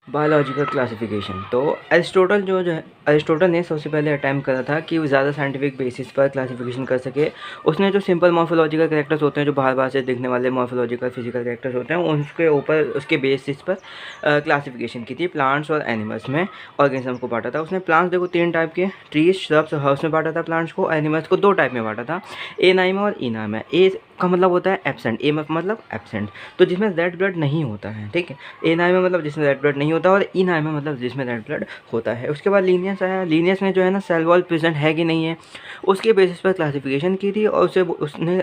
Biological classification. तो Aristotle जो जो है अरिस्टोटल ने सबसे पहले अटैम्प्ट करा था कि वो ज़्यादा साइंटिफिक बेसिस पर क्लासिफिकेशन कर सके। उसने जो सिंपल मॉर्फोलॉजिकल कैरेक्टर्स होते हैं, जो बाहर बाहर से दिखने वाले मॉर्फोलॉजिकल फिजिकल कैरेक्टर्स होते हैं, उसके ऊपर उसके बेसिस पर क्लासिफिकेशन की थी। प्लांट्स और एनिमल्स में ऑर्गेनिज्म को बांटा था उसने। प्लांट्स देखो 3 टाइप के, ट्रीज, श्रब्स और हर्ब्स में बांटा था प्लांट्स को। एनिमल्स को 2 टाइप में बांटा था, एनाइमा और इनामा। ए का मतलब होता है एब्सेंट, ए मतलब एब्सेंट, तो जिसमें रेड ब्लड नहीं होता है, ठीक है। एनाइमा मतलब जिसमें रेड ब्लड नहीं होता, और इनाइमा मतलब जिसमें रेड ब्लड होता है। उसके बाद लीनियस आया। लीनियस में जो है ना सेल वॉल प्रेजेंट है कि नहीं है, उसके बेसिस पर क्लासिफिकेशन की थी, और उसने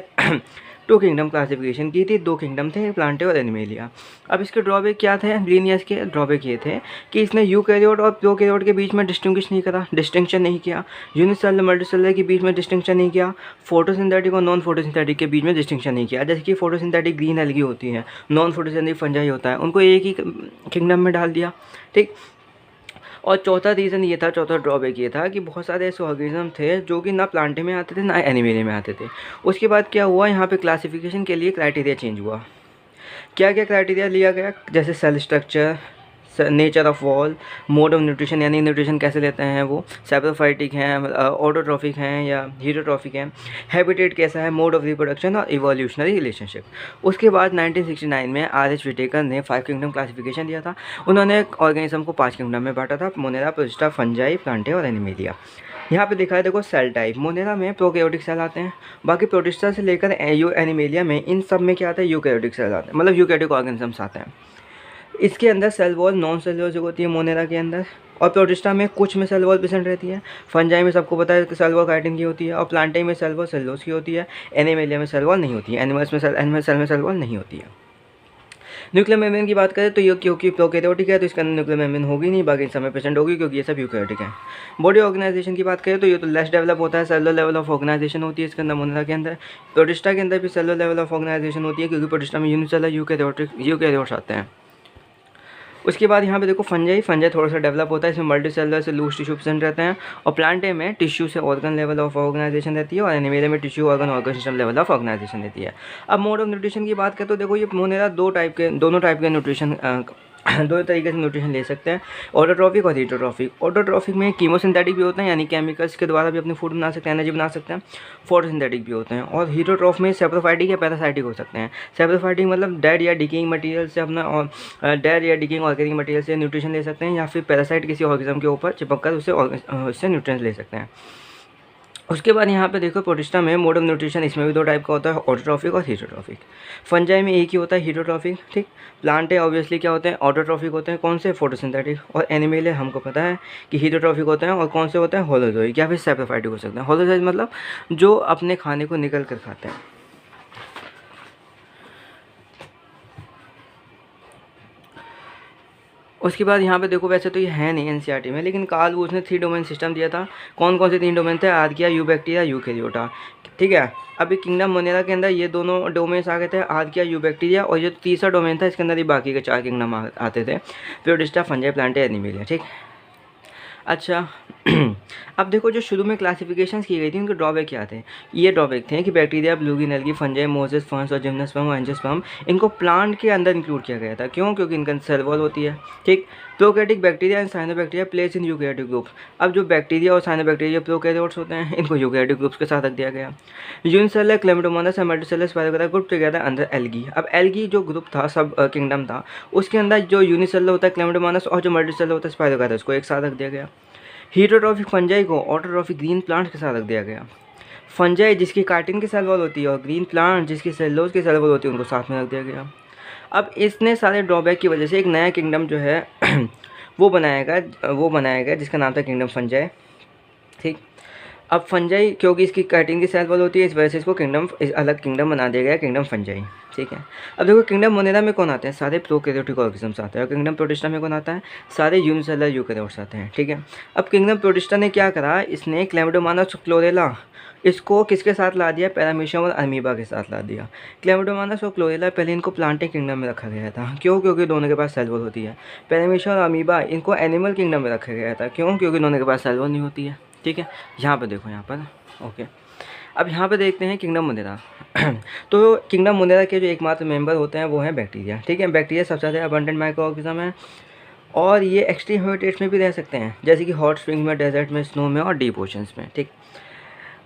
2 किंगडम क्लासिफिकेशन की थी। 2 किंगडम थे, प्लांटे और एनिमेलिया। अब इसके ड्रॉबैक क्या थे लीनियस के? ड्रॉबैक ये थे कि इसने यूकैरियोट और प्रोकैरियोट के बीच में डिस्टिंक्शन नहीं किया। यूनिसेलुलर मल्टीसेलुलर के बीच में डिस्टिंक्शन नहीं किया। फोटोसिंथेटिक और नॉन फोटोसिंथेटिक के बीच में डिस्टिंक्शन नहीं किया। जैसे कि फोटोसिंथेटिक ग्रीन एल्गी होती है, नॉन फोटोसिंथेटिक फंजाई होता है, उनको एक ही किंगडम में डाल दिया, ठीक। और चौथा रीज़न ये था, चौथा ड्रॉबैक ये था कि बहुत सारे ऐसे ऑर्गेनिज्म थे जो कि ना प्लांटे में आते थे ना एनिमल में आते थे। उसके बाद क्या हुआ, यहाँ पे क्लासिफिकेशन के लिए क्राइटेरिया चेंज हुआ। क्या क्या क्राइटेरिया लिया गया? जैसे cell structure, nature of wall, mode of nutrition, यानी न्यूट्रिशन कैसे लेते हैं वो, सैप्रोफाइटिक हैं, ऑटोट्रॉफिक हैं या हीटोट्रॉफिक हैं, हैबिटेट कैसा है, मोड ऑफ रिप्रोडक्शन और इवोल्यूशनरी रिलेशनशिप। उसके बाद 1969 में R.H. विटेकर ने 5 किंगडम क्लासिफिकेशन दिया था। उन्होंने ऑर्गेनिज्म को 5 किंगडम में बांटा था, मोनेरा, प्रोटिस्टा, फंजाई, प्लांटे और एनिमेलिया। यहाँ पे दिखा है देखो सेल टाइप। मोनेरा में प्रोकैरियोटिक सेल आते हैं, बाकी प्रोटिस्टा से लेकर एनिमेलिया में, इन सब में क्या आता है, यूकैरियोटिक सेल आते हैं, मतलब यूकैरियोटिक ऑर्गेनिजम्स आते हैं। इसके अंदर सेल वॉल नॉन सेलुलर जो होती है मोनेरा के अंदर, और प्रोटिस्टा में कुछ में सेल वॉल प्रेजेंट रहती है। फंजाई में सबको पता है कि सेल वॉल काइटिन की होती है, और प्लांटाई में सेल वॉल सेलुलोज की होती है। एनिमेलिया में सेल वॉल नहीं होती है। एनिमल सेल में सेल वॉल नहीं होती है। न्यूक्लियर मेम्ब्रेन की बात करें तो ये क्योंकि प्रोकैरियोटिक है तो इसके अंदर न्यूक्लियर मेम्ब्रेन होगी नहीं, बाकी समय प्रेजेंट होगी क्योंकि ये सब यूकैरियोटिक है। बॉडी ऑर्गेनाइजेशन की बात करें तो ये तो लेस डेवलप होता है, सेलुलर लेवल ऑफ ऑर्गेनाइजेशन होती है इसके अंदर मोनेरा के अंदर। प्रोटिस्टा के अंदर भी सेलुलर लेवल ऑफ ऑर्गेनाइजेशन होती है क्योंकि प्रोटिस्टा में यूनिसेलुलर यूकैरियोट्स आते हैं। उसके बाद यहाँ पे देखो फंजाई थोड़ा सा डेवलप होता है, इसमें मल्टी सेलुलर से लूज टिश्यू प्रेजेंट रहते हैं, और प्लांटे में टिश्यू से ऑर्गन लेवल ऑफ ऑर्गेनाइजेशन रहती है, और एनिमेलिया में tissue organ system level of organisation रहती है। अब मोड ऑफ न्यूट्रिशन की बात करें तो देखो ये मोनेरा दोनों टाइप के न्यूट्रिशन दो तरीके से न्यूट्रिशन ले सकते हैं, ऑटोट्रॉफिक और हीटोट्रॉफिक। ऑटोट्रॉफिक में कीमोसिंथेटिक भी होते हैं, यानी केमिकल्स के द्वारा भी अपनी फूड बना सकते हैं, एनर्जी बना सकते हैं। फोटोसिंथेटिक भी होते हैं। और हीटोट्रॉफ में सेप्रोफाइटिक या पैरासाइटिक हो सकते हैं। सेप्रोफाइटिक मतलब डेड या डिकेइंग मटेरियल से अपना डेड या डिकेइंग ऑर्गेनिक मटेरियल से न्यूट्रिशन ले सकते हैं, या फिर पैरासाइट किसी ऑर्गेनिज्म के ऊपर चिपक कर उससे न्यूट्रिशन ले सकते हैं। उसके बाद यहाँ पे देखो प्रोटिस्टा में मोड ऑफ न्यूट्रिशन, इसमें भी 2 टाइप का होता है, ऑटोट्रॉफिक और हीटोट्रॉफिक। फंजाई में एक ही होता है, हीटोट्रॉफिक, ठीक। प्लांट है ऑब्वियसली क्या होते हैं, ऑटोट्रॉफिक होते हैं, कौन से, फोटोसिंथेटिक। और एनिमल हमको पता है कि हीटोट्रॉफिक होते हैं, और कौन से होते हैं, होलोजोइक या फिर सेप्रोफाइटिक हो सकते हैं। होलोजोइक मतलब जो अपने खाने को निकल कर खाते हैं। उसके बाद यहाँ पे देखो, वैसे तो ये है नहीं एनसीईआरटी में, लेकिन कार्ल वुश ने 3 डोमेन सिस्टम दिया था। कौन कौन से 3 डोमेन थे? आर्किया, यूबैक्टीरिया, यूकैरियोटा, ठीक है। अभी किंगडम मोनेरा के अंदर ये दोनों डोमेन्स आ गए थे, आर्किया, यूबैक्टीरिया, और ये तीसरा डोमेन था इसके अंदर ही बाकी के 4 किंगडम आते थे, प्रोटिस्टा, फंजाई, प्लांटे, एनिमेलिया, ठीक। अच्छा अब देखो जो शुरू में क्लासिफिकेशंस की गई थी उनके ड्रॉबैक क्या थे? ये ड्रॉबैक थे कि bacteria, blue green algae, fungi, mosses, ferns और जिम्नोस्पर्म और एंजियोस्पर्म, इनको प्लांट के अंदर इंक्लूड किया गया था। क्यों? क्योंकि इनका सेल वॉल होती है, ठीक। Prokaryotic bacteria and cyanobacteria place in eukaryotic group. अब जो बैक्टीरिया और साइनोबैक्टीरिया प्रोकैरियोट्स होते हैं, इनको यूकैरियोटिक ग्रुप्स के साथ रख दिया गया। Unicellular, Chlamydomonas and multicellular Spirogyra group together under algae. अब एल्गी जो ग्रुप था, सब किंगडम था, उसके अंदर जो यूनिसेलुलर होता है क्लेमिडोमोनास और जो मल्टीसेलुलर होता है स्पाइरोगाटा, उसको एक साथ रख दिया गया। हीटोट्रॉफिक फंजाई को ऑटोट्रॉफिक ग्रीन प्लांट के साथ रख दिया गया। फंजाई जिसकी काइटिन की सेल वॉल होती है, और ग्रीन प्लांट जिसकी सेलुलोज की सेल वॉल होती है, उनको साथ में रख दिया गया। अब इसने सारे ड्रॉबैक की वजह से एक नया किंगडम जो है वो बनाया गया जिसका नाम था किंगडम फंजाई, ठीक। अब फंजाई क्योंकि इसकी काइटिन की सेल वॉल होती है, इस वजह से इसको अलग किंगडम बना दिया गया, किंगडम फंजाई, ठीक है। अब देखो किंगडम मोनेरा में कौन आते हैं? सारे प्रोकैरियोटिक ऑर्गेनिजम्स आते हैं। और किंगडम प्रोटिस्टा में कौन आता है? सारे यूनिसेलुलर यूकैरियोट्स आते हैं, ठीक है। अब किंगडम प्रोटिस्टा ने क्या करा, इसने क्लैमिडोमोनास क्लोरेला इसको किसके साथ ला दिया? पैरामीशियम और अमीबा के साथ ला दिया। क्लैमिडोमोनास और क्लोरेला पहले इनको प्लांटे किंगडम में रखा गया था। क्यों? क्योंकि दोनों के पास सेल वॉल होती है। पैरामीशियम और अमीबा इनको एनिमल किंगडम में रखा गया था। क्यों? क्योंकि दोनों के पास सेल वॉल नहीं होती है, ठीक है। यहाँ पर देखो, यहाँ पर ओके। अब यहाँ पे देखते हैं किंगडम मोनेरा तो किंगडम मोनेरा के जो एकमात्र मेंबर होते हैं वो हैं बैक्टीरिया, ठीक है। बैक्टीरिया सबसे ज़्यादा अबंडेंट माइक्रो ऑर्गेनिज्म है। और ये एक्सट्रीम हैबिटेट्स में भी रह सकते हैं, जैसे कि हॉट स्प्रिंग में, डेजर्ट में, स्नो में और डीप ओशंस में, ठीक।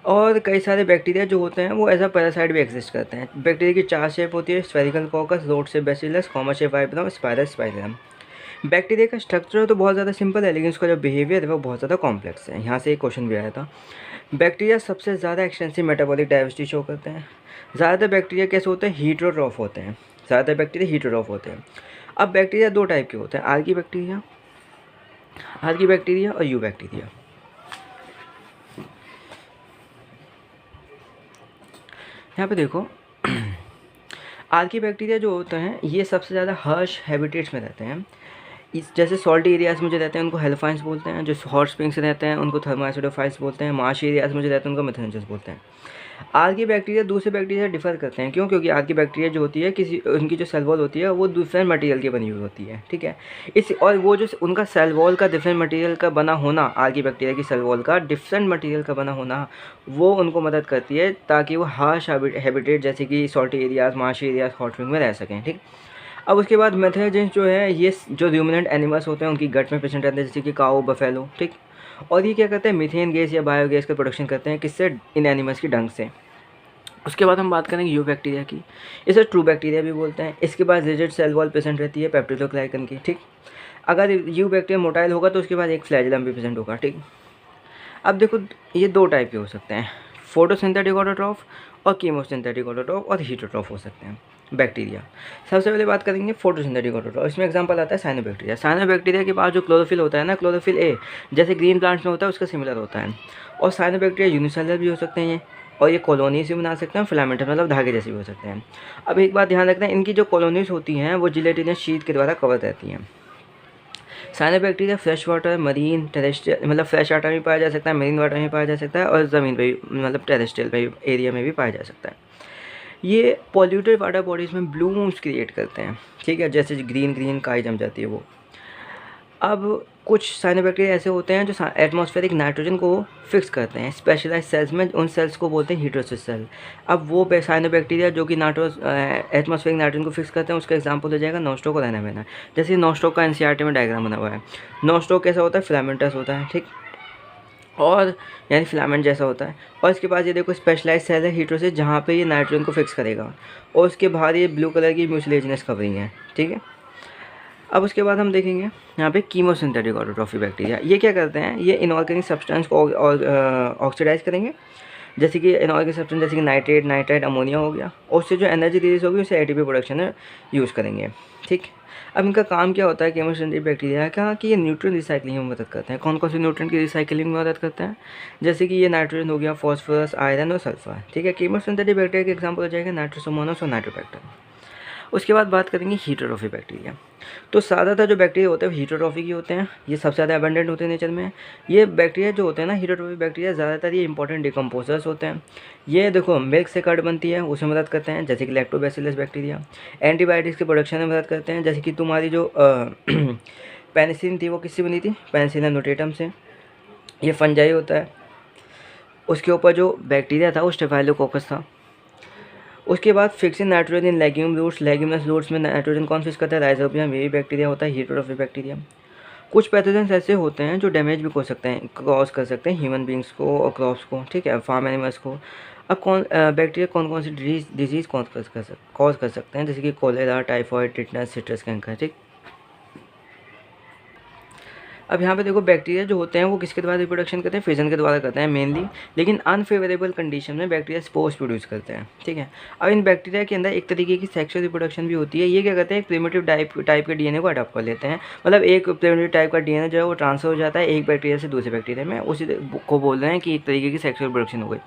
और कई सारे बैक्टीरिया जो होते हैं वो एज अ पैरासाइट भी एग्जिस्ट करते हैं। बैक्टीरिया की 4 शेप होती है, spherical coccus, rod shape bacillus, comma shape vibrio, spiral spirillum. Bacteria का स्ट्रक्चर तो बहुत ज़्यादा सिंपल है, लेकिन उसका जो बिहेवियर है वो बहुत ज़्यादा कॉम्प्लेक्स है। यहाँ से एक क्वेश्चन भी आया था। बैक्टीरिया सबसे ज़्यादा एक्सटेंसिव मेटाबॉलिक डाइवर्सिटी शो करते हैं। ज़्यादातर बैक्टीरिया कैसे होते हैं, हीटरोट्रॉफ होते हैं। ज़्यादातर बैक्टीरिया हीटरोट्रॉफ होते हैं। अब बैक्टीरिया 2 टाइप के होते हैं, आर्की बैक्टीरिया और यू बैक्टीरिया। यहाँ पे देखो आर्की बैक्टीरिया जो होते हैं ये सबसे ज़्यादा हर्श हैबिटेट्स में रहते हैं। इस जैसे सॉल्टी एरियाज़ में जो रहते हैं उनको हेल्फाइंस बोलते हैं, जो हॉट स्प्रिंग्स रहते हैं उनको थर्माइसिडोफाइल्स बोलते हैं, मार्श एरियाज़ में जो रहते हैं उनको मेथेंजस बोलते हैं। आर्की बैक्टीरिया दूसरे बैक्टीरिया से डिफर करते हैं, क्यों? क्योंकि आर्की बैक्टीरिया जो होती है किसी उनकी जो सेल वॉल होती है वो डिफरेंट मटेरियल की बनी हुई होती है, ठीक है। इस और वो जो उनका सेल वॉल का डिफरेंट मटेरियल का बना होना, आर्की बैक्टीरिया की सेल वॉल का डिफरेंट मटेरियल का बना होना, वो उनको मदद करती है ताकि वो हार्श हैबिटेट जैसे कि salty areas, marshy areas, hot spring में रह सकें, ठीक। अब उसके बाद मेथेजेंस जो है ये जो र्यूमिनेंट एनिमल्स होते हैं उनकी गट में प्रेजेंट रहते हैं, जैसे कि काऊ, बफेलो, ठीक। और ये क्या करते हैं, मीथेन गैस या बायोगैस का प्रोडक्शन करते हैं, किससे? इन एनिमल्स की डंग से। उसके बाद हम बात करेंगे यू बैक्टीरिया की। इसे ट्रू बैक्टीरिया भी बोलते हैं। इसके बाद रिजिड सेल वॉल प्रेजेंट रहती है पेप्टिडोग्लाइकन की, ठीक। अगर यू बैक्टीरिया मोटाइल होगा तो उसके बाद एक फ्लैजिलम भी प्रेजेंट होगा, ठीक। अब देखो ये 2 टाइप के हो सकते हैं, फोटोसिंथेटिक ऑटोट्रॉफ और कीमोसिंथेटिक ऑटोट्रॉफ और हीटोट्रॉफ हो सकते हैं बैक्टीरिया। सबसे पहले बात करेंगे फोटोसिंथेटिक ऑटोट्रॉफ। इसमें एग्जांपल आता है साइनोबैक्टीरिया। साइनोबैक्टीरिया के पास जो क्लोरोफिल होता है ना, क्लोरोफिल ए जैसे ग्रीन प्लांट्स में होता है उसका सिमिलर होता है। और साइनोबैक्टीरिया यूनिसेलुलर भी हो सकते हैं ये, और ये कॉलोनीज भी बना सकते हैं, फिलामेंटस मतलब धागे जैसे भी हो सकते हैं। अब एक बात ध्यान रखना है, इनकी जो कॉलोनीज होती हैं वो जिलेटिनस शीट के द्वारा कवर रहती हैं। Cyanobacteria fresh water, marine, terrestrial मतलब फ्रेश वाटर में पाया जा सकता है, मरीन वाटर में पाया जा सकता है, और ज़मीन पे भी मतलब टेरेस्ट्रियल पे एरिया में भी पाया जा सकता है। ये पॉल्यूटेड वाटर बॉडीज़ में ब्लूम्स क्रिएट करते हैं, ठीक है, जैसे ग्रीन काई जम जाती है वो। अब कुछ साइनोबैक्टीरिया ऐसे होते हैं जो एटमॉस्फेरिक नाइट्रोजन को फिक्स करते हैं स्पेशलाइज सेल्स में, उन सेल्स को बोलते हैं हीटरोसिस सेल। अब वो साइनोबैक्टीरिया जो कि एटमॉस्फेरिक नाइट्रोजन को फिक्स करते हैं उसका एग्जांपल हो जाएगा नोस्टोक और एनावेना। जैसे नोस्टोक का एनसीईआरटी में डायग्राम बना हुआ है। नोस्टोक कैसा होता है, फिलामेंटस होता है, ठीक, और यानी फिलामेंट जैसा होता है। और इसके पास ये देखो स्पेशलाइज सेल है हीटरोसिस, जहाँ पे ये नाइट्रोजन को फिक्स करेगा, और उसके बाहर ये ब्लू कलर की म्यूसिलेजिनस कवरिंग है, ठीक है। अब उसके बाद हम देखेंगे यहाँ पे कीमोसिंथेटिक ऑटोट्रॉफी बैक्टीरिया। ये क्या करते हैं, ये इनऑर्गेनिक सब्सटेंस को ऑक्सीडाइज करेंगे, जैसे कि इनऑर्गेनिक सब्सटेंस जैसे कि नाइट्राइट, अमोनिया हो गया, और उससे जो एनर्जी रिलीज होगी उसे एटीपी प्रोडक्शन में यूज़ करेंगे, ठीक। अब इनका काम क्या होता है कीमोसिंथेटिक बैक्टीरिया का, कि ये न्यूट्रिएंट रिसाइकलिंग में मदद करते हैं। कौन कौन से न्यूट्रिएंट की रिसाइकलिंग में मदद करते हैं, जैसे कि ये नाइट्रोजन हो गया, फॉस्फोरस, आयरन और सल्फर, ठीक है। कीमोसिंथेटिक बैक्टीरिया के एग्जाम्पल हो जाएगा नाइट्रोसोमोनास और नाइट्रोबैक्टर। उसके बाद बात करेंगे हीटरोट्रॉफी बैक्टीरिया। तो ज़्यादातर जो बैक्टीरिया होते हैं वो हीटरोट्रॉफी के होते हैं, ये सबसे ज़्यादा अबंडेंट होते हैं नेचर में। ये बैक्टीरिया जो होते हैं ना, हीटरोट्रॉफी बैक्टीरिया, ज़्यादातर ये इंपॉर्टेंट डिकम्पोजर्स होते हैं। ये देखो मिल्क से कर्ड बनती है, उसमें मदद करते हैं, जैसे कि लैक्टोबैसिलस बैक्टीरिया। एंटीबायोटिक्स के प्रोडक्शन में मदद करते हैं, जैसे कि तुम्हारी जो पेनिसिलिन थी वो किससे बनी थी, पेनिसिलिन नोटेटम से। ये फंजाई होता है, उसके ऊपर जो बैक्टीरिया था वो स्टेफाइलोकोकस था। उसके बाद fixing nitrogen in legume roots, leguminous roots में नाइट्रोजन कौन फिक्स करता है, राइजोबियम, यही बैक्टीरिया होता है हीटरोट्रॉफी बैक्टीरिया। कुछ पैथोजेंस ऐसे होते हैं जो डैमेज भी कॉज कर सकते हैं ह्यूमन बींग्स को और क्रॉप्स को, ठीक है, फार्म एनिमल्स को। अब बैक्टीरिया कौन सी डिजीज़ कॉज कर सकते हैं, जैसे कि cholera, typhoid, tetanus, citrus canker, ठीक। अब यहाँ पे देखो बैक्टीरिया जो होते हैं वो किसके द्वारा रिप्रोडक्शन करते हैं, फिजन के द्वारा करते हैं मेनली, लेकिन अनफेवरेबल कंडीशन में बैक्टीरिया स्पोर्स प्रोड्यूस करते हैं, ठीक है। अब इन बैक्टीरिया के अंदर एक तरीके की सेक्सुअल रिप्रोडक्शन भी होती है। ये क्या करते हैं, एक प्रिमिटिव टाइप के डीएनए को अडॉप्ट कर लेते हैं, मतलब एक प्रिमिटिव टाइप का डीएनए जो है वो ट्रांसफर हो जाता है एक बैक्टीरिया से दूसरे बैक्टीरिया में, उसी को बोल रहे हैं कि एक तरीके की सेक्सुअल रिप्रोडक्शन हो गई।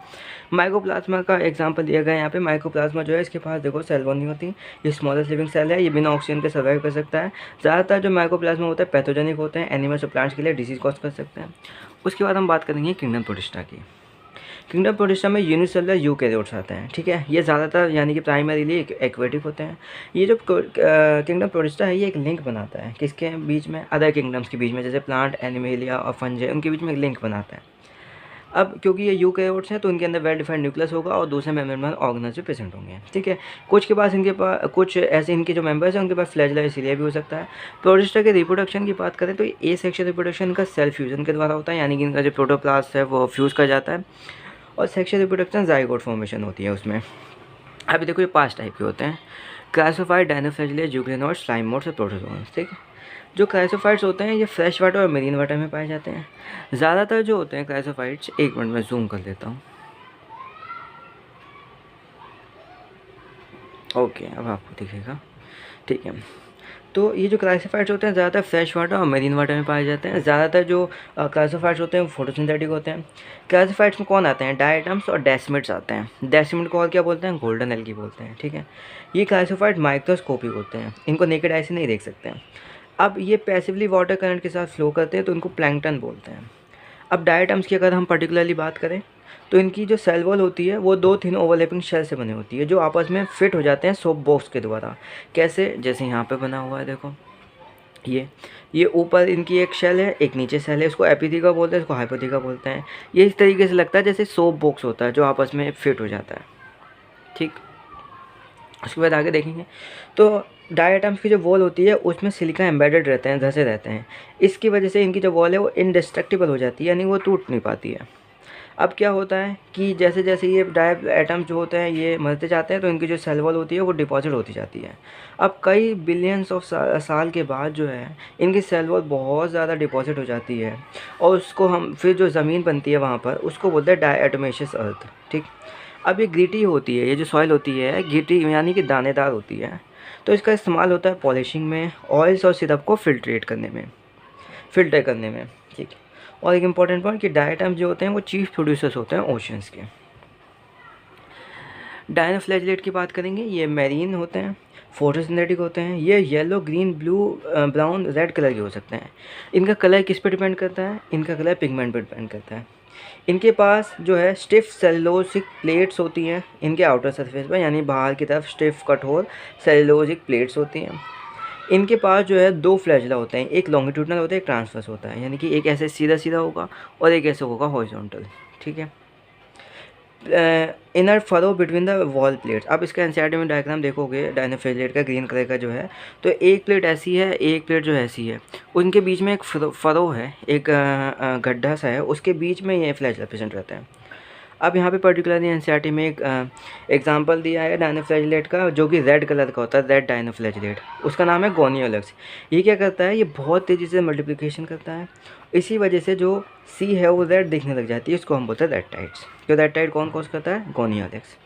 माइकोप्लाज्मा का एग्जांपल दिया गया है यहाँ पे। माइकोप्लाज्मा जो है इसके पास देखो सेल वॉल नहीं होती, ये स्मॉलेस्ट लिविंग सेल है, ये बिना ऑक्सीजन के सर्वाइव कर सकता है। ज़्यादातर जो माइकोप्लाज्मा होता है पैथोजेनिक होते हैं, एनिमल्स और प्लांट्स के लिए डिजीज कॉज कर सकते हैं। उसके बाद हम बात करेंगे किंगडम प्रोटिस्टा की। किंगडम प्रोटिस्टा में यूनिसेलुलर यूकैरियोट्स आते हैं, ठीक है। ये ज़्यादातर यानी कि प्राइमरीली एक्वेटिक होते हैं। ये जो किंगडम प्रोटिस्टा है ये एक लिंक बनाता है किसके बीच में, अदर किंगडम्स के बीच में, जैसे प्लांट, एनिमेलिया और फंजे, उनके बीच में एक लिंक बनाता है। अब क्योंकि ये यूकैरियोट्स हैं तो इनके अंदर वेल डिफाइंड न्यूक्लियस होगा और दूसरे मेम्ब्रेन ऑर्गेनेल्स भी प्रेजेंट होंगे, ठीक है। कुछ के पास इनके पास कुछ ऐसे इनके जो मेंबर्स हैं उनके पास फ्लैजेला इसीलिए भी हो सकता है। प्रोटिस्टा के रिप्रोडक्शन की बात करें तो ए सेक्शुअल रिप्रोडक्शन का सेल फ्यूजन के द्वारा होता है, यानी कि इनका जो प्रोटोप्लास्ट है वो फ्यूज़ कर जाता है, और सेक्शुअल रिप्रोडक्शन जाइगोट फॉर्मेशन होती है उसमें। अभी देखो ये 5 टाइप के होते हैं, क्लासिफाइड, डायनोफ्लैजिलेट, यूग्रेनॉइड्स, स्लाइम मोड्स और प्रोटोजोन्स, ठीक है। जो क्लासिफाइड्स होते हैं ये फ्रेश वाटर और मेरीन वाटर में पाए जाते हैं। ज़्यादातर जो होते हैं क्लासिफाइड्स, एक मिनट में जूम कर लेता हूँ, ओके अब आपको दिखेगा, ठीक है। तो ये जो क्लासिफाइड्स होते हैं ज़्यादातर फ्रेश वाटर और मेरीन वाटर में पाए जाते हैं। ज़्यादातर जो क्लासिफाइड्स होते हैं वो फोटोसिंथेटिक होते हैं। क्लासिफाइड्स में कौन आते हैं, डायटम्स और डेसिमिड्स आते हैं। डेसिमिड को और क्या बोलते हैं, गोल्डन एल्गी बोलते हैं, ठीक है। ये क्लासिफाइड माइक्रोस्कोपिक होते हैं, इनको नेकेड आई से नहीं देख सकते हैं। अब ये पैसिवली वाटर करंट के साथ फ्लो करते हैं तो इनको प्लैंकटन बोलते हैं। अब डायटम्स की अगर हम पर्टिकुलरली बात करें तो इनकी जो सेल वॉल होती है वो 2 थिन ओवरलैपिंग शेल से बनी होती है जो आपस में फिट हो जाते हैं सोप बॉक्स के द्वारा। कैसे, जैसे यहाँ पे बना हुआ है देखो, ये ऊपर इनकी एक शेल है, एक नीचे शेल है, इसको एपिथीका बोलते हैं, इसको हाइपोथीका बोलते हैं। ये इस तरीके से लगता है जैसे सोप बॉक्स होता है जो आपस में फिट हो जाता है, ठीक। उसके बाद आगे देखेंगे तो डायटम्स की जो वॉल होती है उसमें सिलिका एम्बेडेड रहते हैं, धंसे रहते हैं। इसकी वजह से इनकी जो वॉल है वो इंडिस्ट्रक्टिबल हो जाती है, यानी वो टूट नहीं पाती है। अब क्या होता है कि जैसे जैसे ये एटम्स जो होते हैं ये मरते जाते हैं तो इनकी जो सेल वॉल होती है वो डिपॉजिट होती जाती है। अब कई बिलियंस ऑफ साल के बाद जो है इनकी सेल वॉल बहुत ज़्यादा डिपॉजिट हो जाती है, और उसको हम फिर जो ज़मीन बनती है वहाँ पर उसको बोलते हैं डायटोमेशियस अर्थ, ठीक। अब ये ग्रिटी होती है, ये जो सॉइल होती है ग्रिटी यानी कि दानेदार होती है, तो इसका इस्तेमाल होता है पॉलिशिंग में, ऑयल्स और सिरप को फिल्टर करने में, ठीक है। और एक इम्पॉर्टेंट पॉइंट कि डायटम्स जो होते हैं वो चीफ प्रोड्यूसर्स होते हैं ओशंस के। डायनोफ्लैजिलेट की बात करेंगे, ये मैरीन होते हैं, फोटोसिंथेटिक होते हैं, ये yellow, green, blue, brown, red colour के हो सकते हैं। इनका कलर किस पे डिपेंड करता है, इनका कलर पिगमेंट पे डिपेंड करता है। इनके पास जो है स्टिफ सेलुलोसिक प्लेट्स होती हैं इनके आउटर सरफेस पर, यानी बाहर की तरफ स्टिफ कठोर सेलुलोसिक प्लेट्स होती हैं। इनके पास जो है 2 फ्लैजिला होते हैं, एक लॉन्गिट्यूडनल होता है, एक ट्रांसवर्स होता है, यानी कि एक ऐसे सीधा सीधा होगा और एक ऐसे होगा हॉरिजॉन्टल, ठीक है। Inner furrow between the wall plates. अब इसका एनसीईआरटी में डायग्राम देखोगे डायनोफ्लैजिलेट का ग्रीन कलर का जो है, तो एक प्लेट ऐसी है, एक प्लेट जो ऐसी है, उनके बीच में एक फरो है, एक गड्ढा सा है, उसके बीच में ये फ्लैजिला प्रेजेंट रहता है। अब यहाँ पे पर्टिकुलरली एनसीईआरटी में एक एग्जांपल दिया है डायनोफ्लैजिलेट का जो कि रेड कलर का होता है, रेड डायनोफ्लैजिलेट, उसका नाम है गोनियोलक्स। ये क्या करता है, ये बहुत तेज़ी से मल्टीप्लिकेशन करता है, इसी वजह से जो सी है वो रेड दिखने लग जाती है, इसको हम बोलते हैं रेडटाइड्स। तो रेडटाइड कौन कॉज करता है, गोनियोलक्स।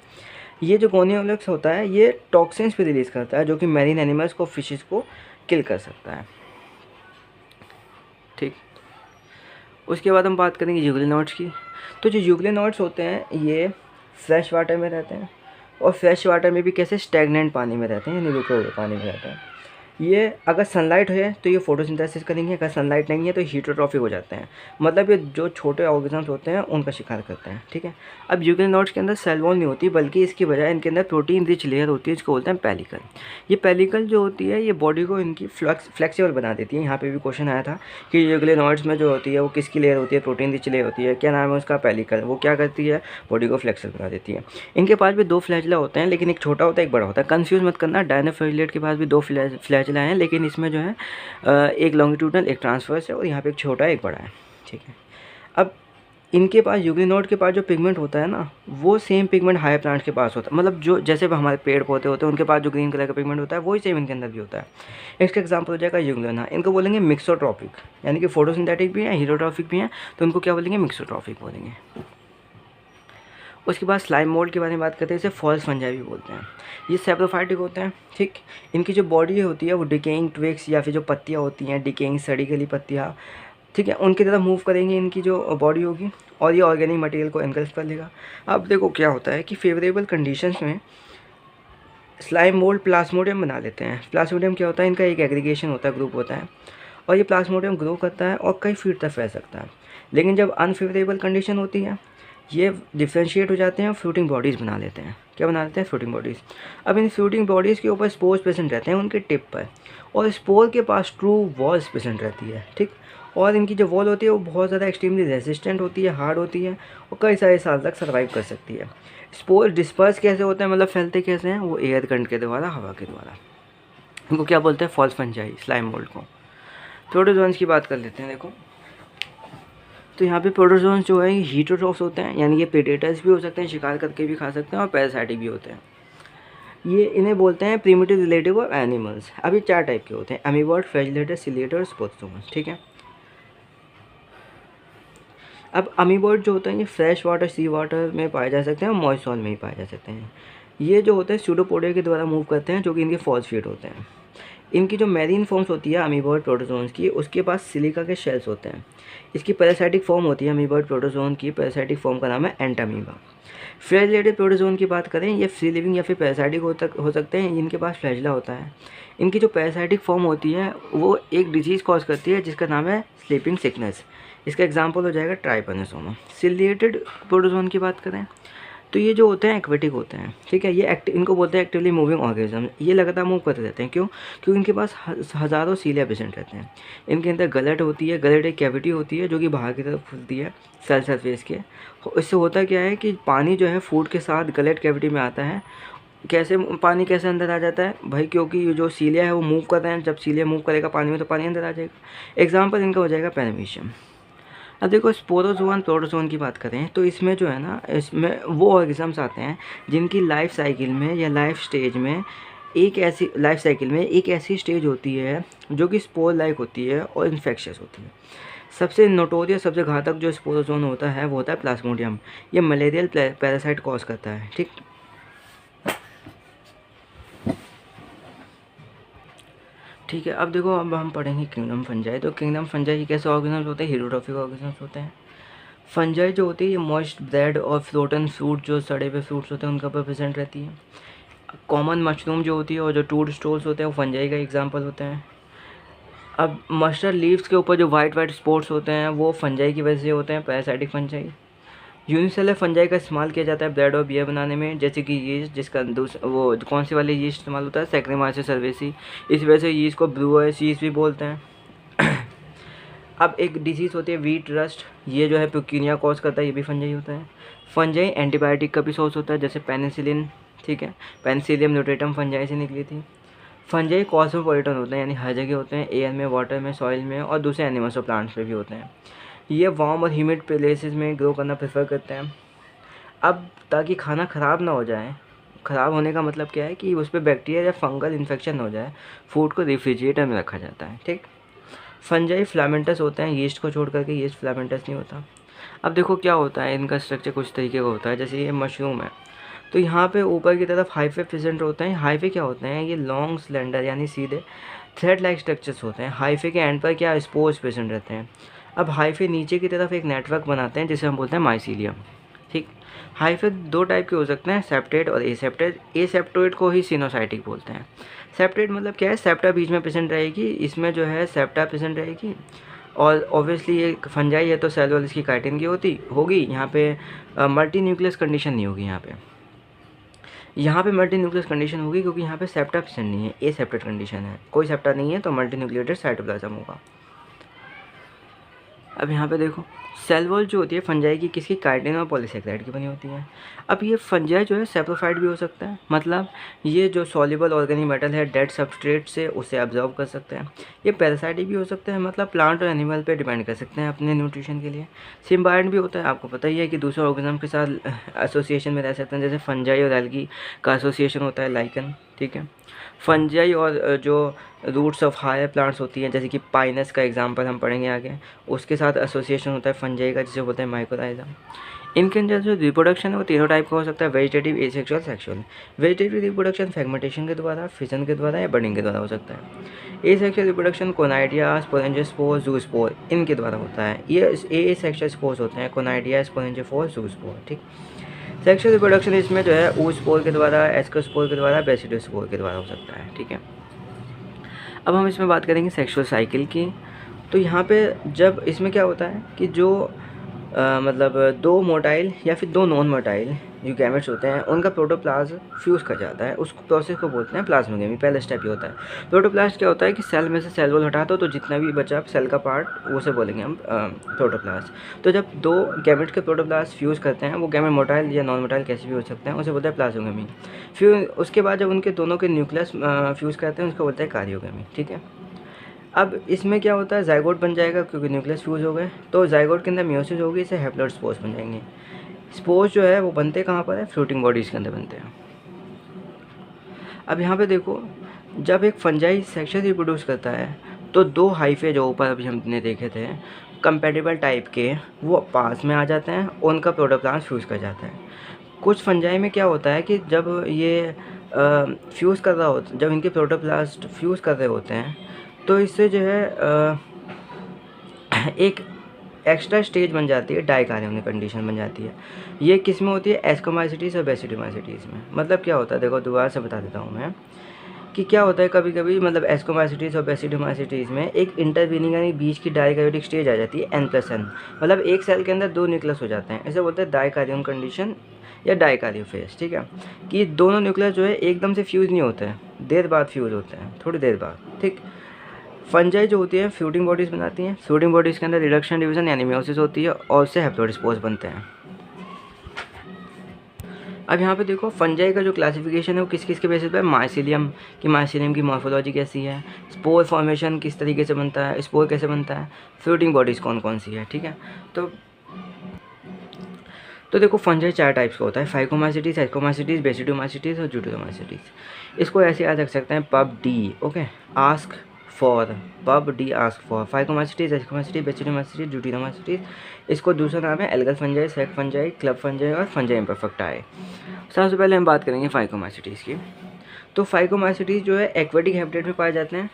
ये जो गोनियोलक्स होता है ये टॉक्सिन्स भी रिलीज़ करता है जो कि मैरीन एनिमल्स को, फिशेस को किल कर सकता है, ठीक। उसके बाद हम बात करेंगे यूग्लिनॉड्स की। तो जो यूग्लिनॉड्स होते हैं ये फ्रेश वाटर में रहते हैं, और फ्रेश वाटर में भी कैसे, स्टैगनेंट पानी में रहते हैं, यानी रुके हुए पानी में रहते हैं। ये अगर सनलाइट है तो ये फोटोसिंथेसिस करेंगे, अगर सनलाइट नहीं है तो हीटरोट्रॉफिक हो जाते हैं, मतलब ये जो छोटे ऑर्गेनिजम्स होते हैं उनका शिकार करते हैं, ठीक है। अब यूग्लिनॉड्स के अंदर सेल वॉल नहीं होती, बल्कि इसकी बजाय इनके अंदर प्रोटीन रिच लेयर होती है, इसको बोलते हैं पेलिकल। ये पेलिकल जो होती है ये बॉडी को इनकी फ्लेक्सिबल बना देती है। यहाँ पे भी क्वेश्चन आया था कि यूग्लिनॉड्स में जो होती है वो किसकी लेयर होती है, प्रोटीन रिच लेयर होती है, क्या नाम है उसका, पेलिकल। वो क्या करती है, बॉडी को फ्लेक्सिबल बना देती है। इनके पास भी 2 फ्लैजिला होते हैं, लेकिन एक छोटा होता है, एक बड़ा होता है, कंफ्यूज मत करना। डायनोफ्लैजिलेट के पास भी 2 फ्लैजिला हैं, लेकिन इसमें जो है एक लॉन्गिट्यूडनल, एक ट्रांसवर्स है, और यहाँ पे एक छोटा है, एक बड़ा है, ठीक है। अब इनके पास यूग्लिनॉड के पास जो पिगमेंट होता है ना, वो सेम पिगमेंट हायर प्लांट्स के पास होता है, मतलब जो जैसे हमारे पेड़ पौधे होते हैं उनके पास जो ग्रीन कलर का पिगमेंट होता है वही सेम इनके अंदर भी होता है। इसका एग्जांपल हो जाएगा यूग्लिना, इनको बोलेंगे मिक्सोट्रॉपिक, यानी कि फोटोसिंथेटिक भी हैं, हीटरोट्रॉफिक भी हैं, तो इनको क्या बोलेंगे, मिक्सोट्रॉपिक बोलेंगे। उसके बाद स्लाइम मोल्ड के बारे में बात करते हैं, इसे फॉल्स फंजाई भी बोलते हैं। ये सेप्रोफाइटिक होते हैं, ठीक। इनकी जो बॉडी होती है वो डिकेइंग ट्विग्स या फिर जो पत्तियाँ होती हैं, डिकेइंग सड़ी गली पत्तियाँ, ठीक है, उनकी तरफ मूव करेंगे इनकी जो बॉडी होगी, और ये ऑर्गेनिक मटेरियल को एनगल्फ कर लेगा। अब देखो क्या होता है कि फेवरेबल कंडीशंस में स्लाइम मोल्ड प्लाज्मोडियम बना लेते हैं। प्लाज्मोडियम क्या होता है, इनका एक एग्रीगेशन होता है, ग्रुप होता है, और ये प्लाज्मोडियम ग्रो करता है और कई फीट तक फैल सकता है। लेकिन जब अनफेवरेबल कंडीशन होती है ये डिफ्रेंशिएट हो जाते हैं, फ्रूटिंग बॉडीज़ बना लेते हैं। क्या बना लेते हैं? Fruiting bodies. अब इन फ्रूटिंग बॉडीज़ के ऊपर स्पोर्स प्रेजेंट रहते हैं उनके टिप पर, और स्पोर के पास ट्रू वॉल्स प्रेजेंट रहती है, ठीक। और इनकी जो वॉल होती है वो बहुत ज़्यादा एक्सट्रीमली रेजिस्टेंट होती है, हार्ड होती है, और कई सारे साल तक सर्वाइव कर सकती है। स्पोर डिस्पर्स कैसे होते हैं, मतलब फैलते कैसे हैं? वो एयर करंट के द्वारा, हवा के द्वारा। इनको क्या बोलते हैं? फॉल्स फंजाई, स्लाइम मोल्ड को। प्रोटोजोन्स की बात कर लेते हैं। देखो, तो यहाँ पे प्रोटोजोन्स जो है ये हीटरोट्रॉफ्स होते हैं, यानी ये प्रेडेटर्स भी हो सकते हैं, शिकार करके भी खा सकते हैं, और पैरासाइटिक भी होते हैं। ये इन्हें बोलते हैं प्रिमिटिव रिलेटिव ऑफ एनिमल्स। अब ये 4 टाइप के होते हैं: अमीबॉट, फ्लैजिलेटर, सिलिएटर और स्पोर्ट्सोमस, ठीक है। अब अमीबॉट जो होते हैं ये फ्रेश वाटर, सी वाटर में पाए जा सकते हैं और मॉइस्ट सॉइल में ही पाए जा सकते हैं। ये जो होते हैं स्यूडोपोडिया के द्वारा मूव करते हैं, जो कि इनके फॉल्स फीट होते हैं। इनकी जो मैरीन फॉर्म्स होती है अमीबॉट प्रोटोजोन्स की, उसके पास सिलिका के शेल्स होते हैं। इसकी पैरासाइटिक फॉर्म होती है अमीबॉट प्रोटोजोन की, पैरासाइटिक फॉर्म का नाम है एंटामीबा। फ्लैजिलेटेड प्रोटोजोन की बात करें, ये फ्री लिविंग या फिर पैरासाइटिक हो सकते हैं, इनके पास फ्लैजिला होता है। इनकी जो पैरासाइटिक फॉर्म होती है वो एक डिजीज़ कॉज करती है जिसका नाम है स्लीपिंग सिकनेस। इसका एग्जांपल हो जाएगा ट्राइपेनोसोमा। सिलिएटेड प्रोटोजोन की बात करें तो ये जो होते हैं एक्वेटिक होते हैं, ठीक है। ये इनको बोलते हैं एक्टिवली मूविंग ऑर्गेनिज्म। ये लगातार मूव करते रहते हैं। क्यों? क्योंकि इनके पास हज़ारों सीलिया पेशेंट रहते हैं। इनके अंदर गलट होती है, गलट एक कैविटी होती है जो कि बाहर की तरफ खुलती है सेल सरफेस के। इससे होता क्या है कि पानी जो है फूड के साथ गलट कैविटी में आता है। कैसे पानी कैसे अंदर आ जाता है भाई? क्योंकि ये जो सीलिया है वो मूव कर रहे हैं, जब सीलिया मूव करेगा पानी में तो पानी अंदर आ जाएगा। एग्जाम्पल इनका हो जाएगा पैरामीशियम। अब देखो, स्पोरोजोन प्रोटोजोन की बात करें तो इसमें जो है ना, इसमें वो ऑर्गेनिजम्स आते हैं जिनकी लाइफ साइकिल में या लाइफ स्टेज में एक ऐसी स्टेज होती है जो कि स्पोर लाइक होती है और इन्फेक्शियस होती है। सबसे नोटोरियस, सबसे घातक जो स्पोरोजोन होता है वो होता है प्लाज्मोडियम। ये मलेरियल पैरासाइट कॉज करता है, ठीक। ठीक है, अब देखो, अब हम पढ़ेंगे किंगडम फंजाई। तो किंगडम फंजाई कैसे ऑर्गेनिजम्स होते हैं? हीरोट्रॉफिक ऑर्गेनिजम्स होते हैं। फंजाई जो होती है ये मॉइस्ट ब्रेड और फ्लोटन फ्रूट, जो सड़े हुए फ्रूट्स होते हैं उनके ऊपर प्रेजेंट रहती है। कॉमन मशरूम जो होती है और जो टूड स्टोल्स होते हैं वो फंजाई का एग्जांपल होते हैं। अब मस्टर्ड लीव्स के ऊपर जो वाइट वाइट स्पॉट्स होते हैं वो फंजाई की वजह से होते हैं, पैरासाइटिक फंजाई। यूनिसेलर फंजाई का इस्तेमाल किया जाता है ब्रेड और बियर बनाने में, जैसे कि यीस्ट, जिसका वो कौन सी वाली यीस्ट इस्तेमाल होता है? सैक्रोमाइसिस सर्वेसी। इस वजह से यीस्ट को ब्रूअर्स यीस्ट भी बोलते हैं। अब एक डिजीज़ होती है वीट रस्ट, ये जो है प्यूकिनिया कॉज करता है, ये भी फंजाई होता है। फंजाई एंटीबायोटिक का भी सोर्स होता है, जैसे पेनिसिलिन, ठीक है। पेनिसिलियम न्यूट्रेटम फंजाई से निकली थी। फंजाई कॉस्मोपॉलिटन होते हैं, यानी हर जगह होते हैं, एयर में, वाटर में, सॉइल में और दूसरे एनिमल्स और प्लांट्स में भी होते हैं। ये वार्म और ह्यूमिड प्लेसेस में ग्रो करना प्रेफर करते हैं। अब ताकि खाना ख़राब ना हो जाए, ख़राब होने का मतलब क्या है कि उस पर बैक्टीरिया या फंगल इन्फेक्शन हो जाए, फूड को रेफ्रिजरेटर में रखा जाता है, ठीक। फंजाई फ्लामेंटस होते हैं, यीस्ट को छोड़ करके, यीस्ट फ्लामेंटस नहीं होता। अब देखो क्या होता है, इनका स्ट्रक्चर कुछ तरीके का होता है। जैसे ये मशरूम है तो यहाँ पे ऊपर की तरफ हाइफे प्रेजेंट होते हैं। हाइफे क्या होते हैं? ये लॉन्ग स्लेंडर यानी सीधे थ्रेड लाइक स्ट्रक्चर्स होते हैं। हाइफे के एंड पर क्या स्पोर्स प्रेजेंट रहते हैं। अब हाइफे नीचे की तरफ एक नेटवर्क बनाते हैं जिसे हम बोलते हैं माइसीलियम, ठीक। हाइफे 2 टाइप के हो सकते हैं, सेप्टेट और एसेप्टेट। एसेप्टोइड को ही सिनोसाइटिक बोलते हैं। सेप्टेट मतलब क्या है? सेप्टा बीच में प्रेजेंट रहेगी, इसमें जो है सेप्टा प्रेजेंट रहेगी, और ऑब्वियसली ये फंजाई है तो सेल वॉल इसकी काइटिन की होगी। यहाँ पे मल्टी न्यूक्लियस कंडीशन नहीं होगी। यहाँ पे मल्टी न्यूक्लियस कंडीशन होगी क्योंकि यहाँ पे सेप्टा प्रेजेंट नहीं है, ए सेप्टेट कंडीशन है। कोई सेप्टा नहीं है तो मल्टी न्यूक्लिएटेड साइटोप्लाज्म होगा। अब यहाँ पे देखो, सेल वॉल जो होती है फंजाई की, किसकी? काइटिन और पॉलीसेकेराइड की बनी होती है। अब ये फंजाई जो है सेप्रोफाइट भी हो सकता है, मतलब ये जो सॉल्युबल ऑर्गेनिक मेटल है डेड सबस्ट्रेट से उसे ऑब्जर्व कर सकते हैं। ये पैरासाइटिक भी हो सकते हैं, मतलब प्लांट और एनिमल पे डिपेंड कर सकते हैं अपने न्यूट्रिशन के लिए। सिम्बायोट भी होता है, आपको पता ही है कि दूसरे ऑर्गेनिज्म के साथ एसोसिएशन में रह सकते हैं, जैसे फंजाई और एल्गी का एसोसिएशन होता है, लाइकन, ठीक है। फंजाई और जो रूट्स ऑफ हायर प्लांट्स होती हैं, जैसे कि पाइनस का एग्जांपल हम पढ़ेंगे आगे, उसके साथ एसोसिएशन होता है फंजाई का, जिसे बोलते हैं माइकोराइज़ा। इनके अंदर जो रिप्रोडक्शन है वो 3 टाइप का हो सकता है: vegetative, asexual, sexual. Vegetative reproduction fragmentation के द्वारा, फिजन के द्वारा या बर्डिंग के द्वारा हो सकता है। एसेक्सुअल रिप्रोडक्शन कोनाइडिया, स्पोरेंजियोस्पोर, जूस्पोर इनके द्वारा होता है। ये एसेक्सुअल स्पोर्स होते हैं, कोनाइडिया, स्पोरेंजियोस्पोर, जूस्पोर, ठीक। सेक्सुअल रिप्रोडक्शन इसमें जो है oospore के द्वारा, एस्कोस्पोर के द्वारा, बेसिडोस्पोर के द्वारा हो सकता है, ठीक है। अब हम इसमें बात करेंगे सेक्सुअल साइकिल की। तो यहाँ पे जब इसमें क्या होता है कि जो मतलब 2 मोटाइल या फिर 2 नॉन मोटाइल जो गैमेट्स होते हैं उनका प्रोटोप्लाज्म फ्यूज़ कर जाता है। उस प्रोसेस को बोलते हैं प्लाज्मोगेमी। पहला स्टेप ये होता है। प्रोटोप्लास्ट क्या होता है कि सेल में से सेल वॉल हटा दो तो जितना भी बचा सेल का पार्ट वो से बोलेंगे हम प्रोटोप्लास्ट। तो जब 2 गैमेट्स के प्रोटोप्लास्ट फ्यूज़ करते हैं, वो गैमेट मोटाइल या नॉन मोटाइल कैसे भी हो सकते हैं, उसे बोलते हैं प्लाज्मोगेमी। फिर उसके बाद जब उनके दोनों के न्यूक्लियस फ्यूज़ करते हैं उसको बोलते हैं कारियोगेमी। ठीक है। अब इसमें क्या होता है, ज़ाइगोट बन जाएगा क्योंकि न्यूक्लियस फ्यूज़ हो गए, तो ज़ाइगोट के अंदर मियोसिस होगी, इससे हैप्लॉइड स्पोर्स बन जाएंगे। स्पोर्स जो है वो बनते कहाँ पर है, फ्लोटिंग बॉडीज़ के अंदर बनते हैं। अब यहाँ पे देखो, जब एक फंजाई सेक्शन रिप्रोड्यूस करता है तो 2 हाइफे जो ऊपर अभी हमने देखे थे कंपैटिबल टाइप के, वो पास में आ जाते हैं, उनका प्रोटोप्लास्ट फ्यूज़ कर जाता है। कुछ फंजाई में क्या होता है कि जब ये फ्यूज़ कर रहा होता, जब इनके प्रोटोप्लास्ट फ्यूज़ कर रहे होते हैं तो इससे जो है एक एक्स्ट्रा स्टेज बन जाती है, डाइकार्योनिक कंडीशन बन जाती है। ये किस में होती है, एस्कोमाइसिटीज़ और बेसिडोमाइसिटीज़ में। मतलब क्या होता है, देखो दोबारा से बता देता हूँ मैं कि क्या होता है, कभी कभी मतलब एस्कोमाइसिटीज़ और बेसिडोमाइसिटीज़ में एक इंटरवीनिंग यानी बीच की डाइकार्योटिक स्टेज आ जाती है, N+N। मतलब एक सेल के अंदर 2 न्यूक्लियस हो जाते हैं, इसे बोलते हैं डाइकार्योन कंडीशन या डाइकार्यो फेज। ठीक है, कि दोनों न्यूक्लियस जो है एकदम से फ्यूज़ नहीं होते हैं, देर बाद फ्यूज़ होते हैं, थोड़ी देर बाद। ठीक, फंजाई जो होती है फ्लोटिंग बॉडीज़ बनाती हैं। फ्लोटिंग बॉडीज़ के अंदर रिडक्शन डिवीजन यानी मियोसिस होती है और उससे हैप्लॉइड स्पोर्स बनते हैं। अब यहाँ पे देखो, फंजाई का जो क्लासिफिकेशन है वो किस किस के बेसिस पे, माइसीलियम की मॉर्फोलॉजी कैसी है, स्पोर फॉर्मेशन किस तरीके से बनता है, स्पोर कैसे बनता है, फ्लोटिंग बॉडीज़ कौन कौन सी है। ठीक है, तो देखो फंजाई 4 टाइप्स का होता है, फाइकोमाइसिटीज़, एस्कोमाइसिटीज़, बेसिडोमाइसिटीज़ और ज्यूडोमाइसिटीज़। इसको ऐसे याद रख सकते हैं, pub D, okay, ask for, pub D ask for, phycomycetes, ascomycetes, basidiomycetes, deuteromycetes. इसको दूसरा नाम है algal fungi, sac fungi, club fungi और फंजाई इम्परफेक्टा है। सबसे पहले हम बात करेंगे फाइकोमाइसिटीज़ की। तो फाइकोमाइसिटीज़ जो है एक्वेटिक हैबिटेट में पाए जाते हैं